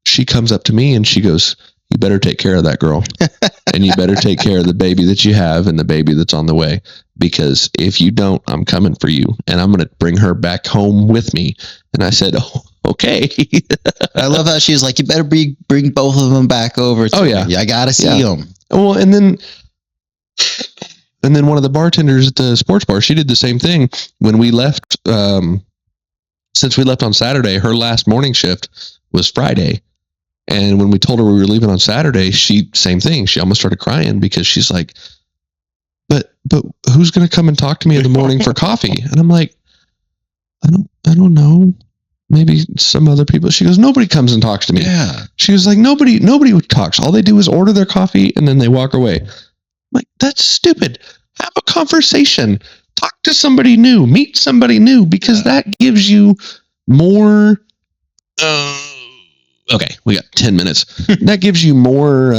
she comes up to me and she goes, you better take care of that girl. And you better take care of the baby that you have and the baby that's on the way. Because if you don't, I'm coming for you. And I'm going to bring her back home with me. And I said, oh, okay. I love how she's like, you better bring both of them back over. Oh, yeah. Me. I got to see them. Well, and then one of the bartenders at the sports bar, she did the same thing when we left. Since we left on Saturday, her last morning shift was Friday. And when we told her we were leaving on Saturday, same thing. She almost started crying because she's like, but who's going to come and talk to me in the morning for coffee? And I'm like, I don't know. Maybe some other people. She goes, nobody comes and talks to me. Yeah. She was like, nobody talks. All they do is order their coffee and then they walk away. I'm like, that's stupid. Have a conversation. Talk to somebody new. Meet somebody new, because that gives you more. Okay, we got 10 minutes. That gives you more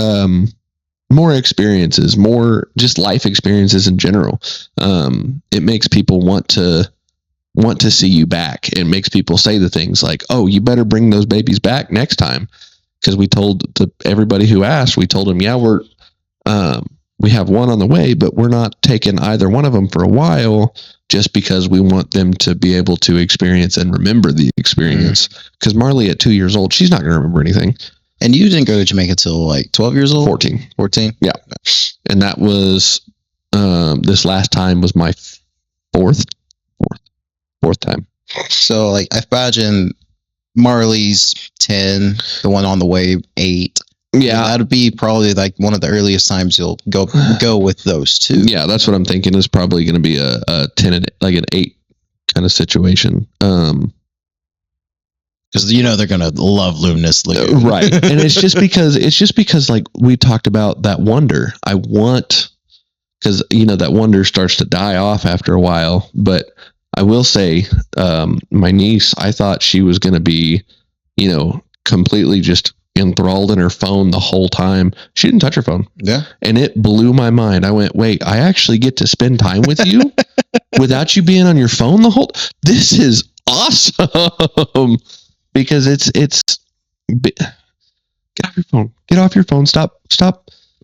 experiences, more just life experiences in general. It makes people want to see you back. It makes people say the things like, oh, you better bring those babies back next time. Because we told everybody who asked, we told them, yeah, we have one on the way, but we're not taking either one of them for a while, just because we want them to be able to experience and remember the experience. Because Marley at 2 years old, she's not going to remember anything. And you didn't go to Jamaica till like 12 years old? 14. Yeah. And that was, this last time was my fourth time. So like, I imagine Marley's 10, the one on the way 8. Yeah, that'd be probably like one of the earliest times you'll go with those two. Yeah, that's what I'm thinking is probably going to be a 10, like an 8 kind of situation. Because they're going to love Luminous Lagoon. Right. And it's just because like we talked about that wonder. Because that wonder starts to die off after a while. But I will say, my niece, I thought she was going to be, completely just enthralled in her phone the whole time. She didn't touch her phone. Yeah. And it blew my mind. I went, wait, I actually get to spend time with you without you being on your phone the whole. This is awesome. Because it's get off your phone. Get off your phone. Stop.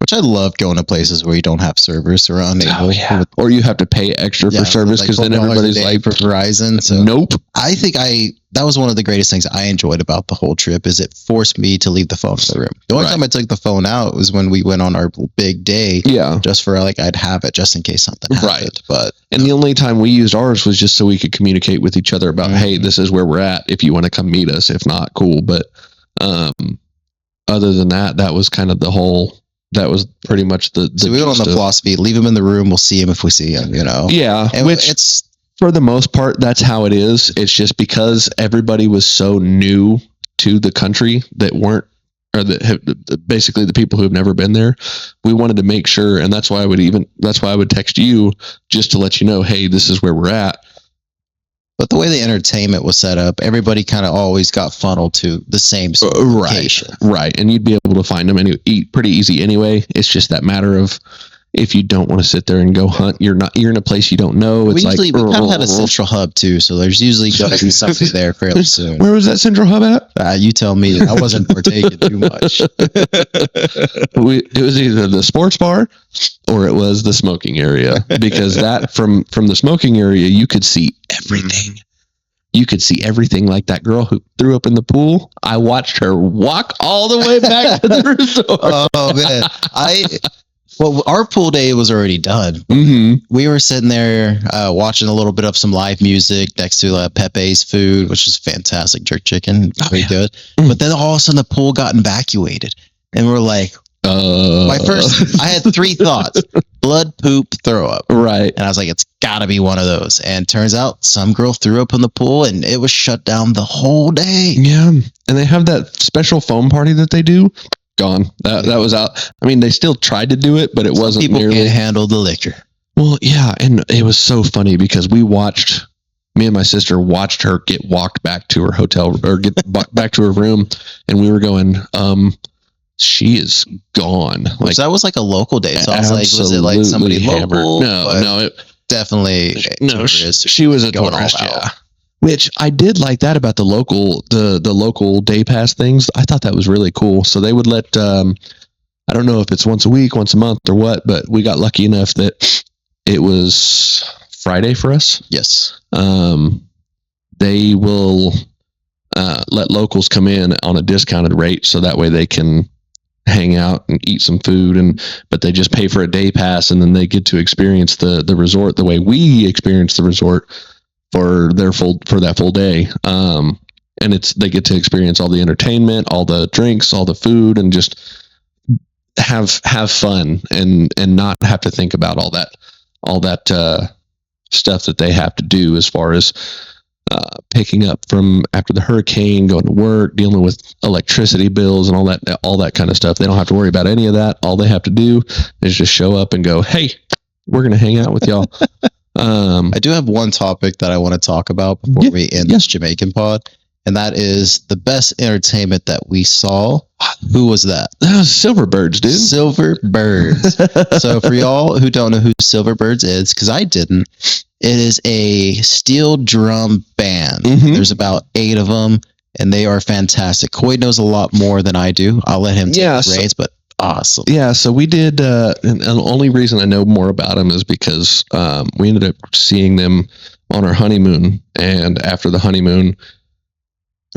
Which I love going to places where you don't have servers surrounding. Oh, yeah. Or you have to pay extra for service, because then everybody's like, for Verizon. So nope. I think that was one of the greatest things I enjoyed about the whole trip, is it forced me to leave the phone in the room. The only time I took the phone out was when we went on our big day. Yeah. Just for like, I'd have it just in case something happened. Right. And the only time we used ours was just so we could communicate with each other about, hey, this is where we're at. If you want to come meet us, if not, cool. But other than that was kind of that was pretty much the so we went on the philosophy, leave him in the room, we'll see him if we see him, Yeah, and which it's, for the most part, that's how it is. It's just because everybody was so new to the country basically the people who have never been there, we wanted to make sure, and that's why I would text you just to let you know, hey, this is where we're at. But the way the entertainment was set up, everybody kind of always got funneled to the same location. Right. And you'd be able to find them and eat pretty easy anyway. It's just that matter of, if you don't want to sit there and go hunt, you're in a place you don't know. It's we kind of had a central hub too, so there's usually going to be something there fairly soon. Where was that central hub at? You tell me. I wasn't partaking too much. It was either the sports bar or it was the smoking area, because that from the smoking area you could see everything. You could see everything. Like that girl who threw up in the pool. I watched her walk all the way back to the resort. Oh man, well, our pool day was already done. Mm-hmm. We were sitting there watching a little bit of some live music next to Pepe's food, which is fantastic, jerk chicken, very good. Mm-hmm. But then all of a sudden the pool got evacuated, and we're like, I had 3 thoughts: blood, poop, throw up. Right. And I was like, it's got to be one of those. And turns out some girl threw up in the pool, and it was shut down the whole day. Yeah, and they have that special foam party that they do. Gone. That was out. I mean, they still tried to do it, but it wasn't people nearly. Can't handle the liquor. Well, yeah, and it was so funny because me and my sister watched her get walked back to her hotel, or get back to her room, and we were going, she is gone. Which that was like a local day. So I was like, was it like somebody hammered. Local? No, definitely. No, she was a tourist. Yeah. which I did like that about the local day pass things. I thought that was really cool. So they would let, I don't know if it's once a week, once a month or what, but we got lucky enough that it was Friday for us. Yes. They will let locals come in on a discounted rate, so that way they can hang out and eat some food, but they just pay for a day pass, and then they get to experience the resort the way we experience the resort for that full day. And they get to experience all the entertainment, all the drinks, all the food, and just have fun and not have to think about all that stuff that they have to do as far as picking up from after the hurricane, going to work, dealing with electricity bills and all that kind of stuff. They don't have to worry about any of that. All they have to do is just show up and go, "Hey, we're going to hang out with y'all." I do have one topic that I want to talk about before we end this Jamaican pod, and that is the best entertainment that we saw. Who was that? That was Silverbirds, dude. Silverbirds. So for y'all who don't know who Silverbirds is, because I didn't, it is a steel drum band. Mm-hmm. There's about 8 of them, and they are fantastic. Coy knows a lot more than I do. I'll let him take the reins, but awesome. Yeah, so we did, and the only reason I know more about them is because we ended up seeing them on our honeymoon, and after the honeymoon,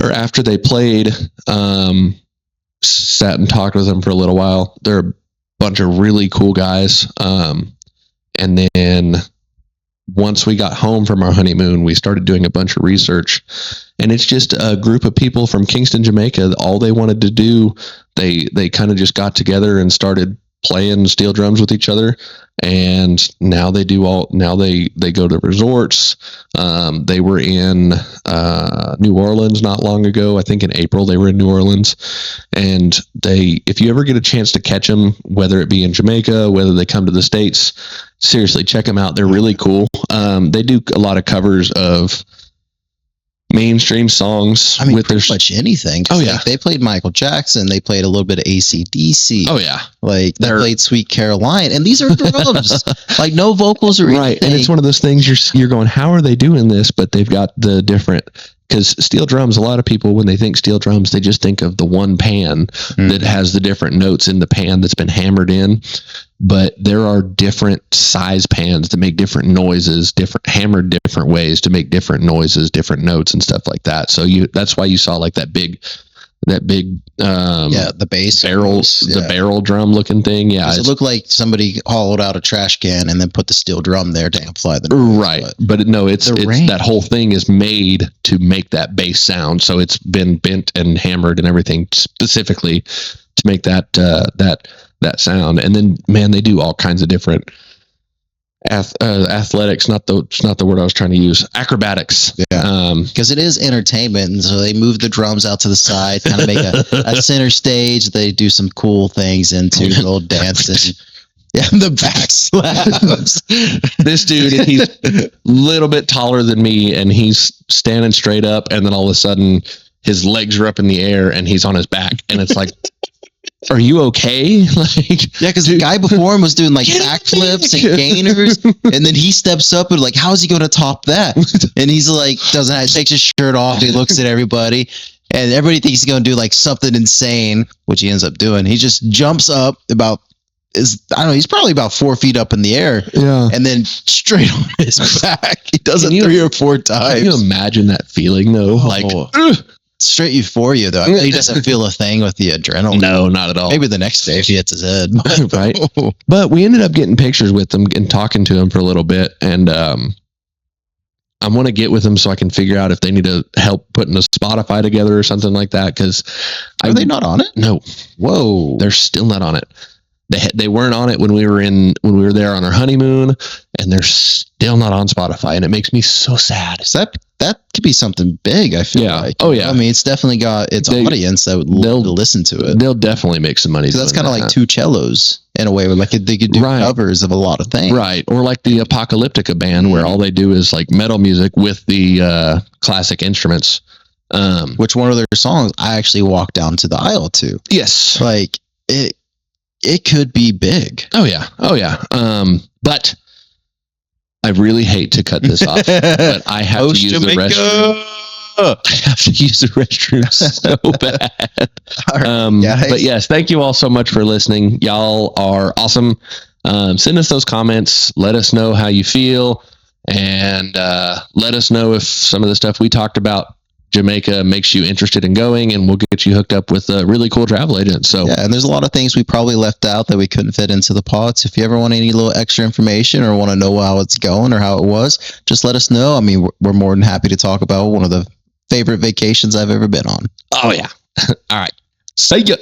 or after they played, sat and talked with them for a little while. They're a bunch of really cool guys. And then once we got home from our honeymoon, we started doing a bunch of research, and it's just a group of people from Kingston, Jamaica. All they wanted to do, they kind of just got together and started playing steel drums with each other. And now they go to resorts. They were in New Orleans not long ago. I think in April they were in New Orleans. And if you ever get a chance to catch them, whether it be in Jamaica, whether they come to the States, seriously, check them out. They're really cool. They do a lot of covers of mainstream songs. I mean, with pretty much anything. Oh yeah, they played Michael Jackson. They played a little bit of AC/DC. Oh yeah, like they played Sweet Caroline, and these are drums, like no vocals or right. anything. And it's one of those things you're going, how are they doing this? But they've got the different, because steel drums, a lot of people, when they think steel drums, they just think of the one pan that has the different notes in the pan that's been hammered in. But there are different size pans that make different noises, hammered different ways to make different noises, different notes and stuff like that. So that's why you saw like that big the bass barrels, the barrel drum looking thing. Yeah, it looked like somebody hollowed out a trash can and then put the steel drum there to amplify the noise. Right, but no, it's that whole thing is made to make that bass sound. So it's been bent and hammered and everything specifically to make that sound. And then, man, they do all kinds of different athletics, not the word I was trying to use, acrobatics. Yeah, because it is entertainment, and so they move the drums out to the side, kind of make a center stage. They do some cool things into a little dancing. Yeah, the back slaps. This dude, he's a little bit taller than me, and he's standing straight up, and then all of a sudden his legs are up in the air and he's on his back, and it's like, are you okay? Like, yeah, because the guy before him was doing like backflips and gainers, and then he steps up and like, how is he going to top that? And he's like, takes his shirt off, he looks at everybody, and everybody thinks he's going to do like something insane, which he ends up doing. He just jumps up he's probably about 4 feet up in the air, and then straight on his back. He does it 3 or 4 times. Can you imagine that feeling though? Like, straight euphoria though. I mean, he doesn't feel a thing with the adrenaline. No, not at all. Maybe the next day if he hits his head. Right. But we ended up getting pictures with him and talking to him for a little bit, and I want to get with them so I can figure out if they need to help putting a Spotify together or something like that. Because are they not on it? No. Whoa. They're still not on it. They weren't on it when we were there on our honeymoon, and they're still not on Spotify, and it makes me so sad. So that could be something big, I feel like. Oh yeah. I mean, it's definitely got its audience that would listen to it. They'll definitely make some money. So that's kind of like 2 cellos in a way, where like they could do covers of a lot of things. Right. Or like the Apocalyptica band, where all they do is like metal music with the classic instruments. Which one of their songs I actually walked down to the aisle to. Yes. Like it could be big. Oh yeah. But I really hate to cut this off, but I have to use the restroom. I have to use the restroom so bad. But yes, thank you all so much for listening. Y'all are awesome. Send us those comments. Let us know how you feel, and let us know if some of the stuff we talked about Jamaica makes you interested in going, and we'll get you hooked up with a really cool travel agent. So yeah, and there's a lot of things we probably left out that we couldn't fit into the pods. If you ever want any little extra information or want to know how it's going or how it was, just let us know. I mean, we're more than happy to talk about one of the favorite vacations I've ever been on. Oh yeah. All right. See ya.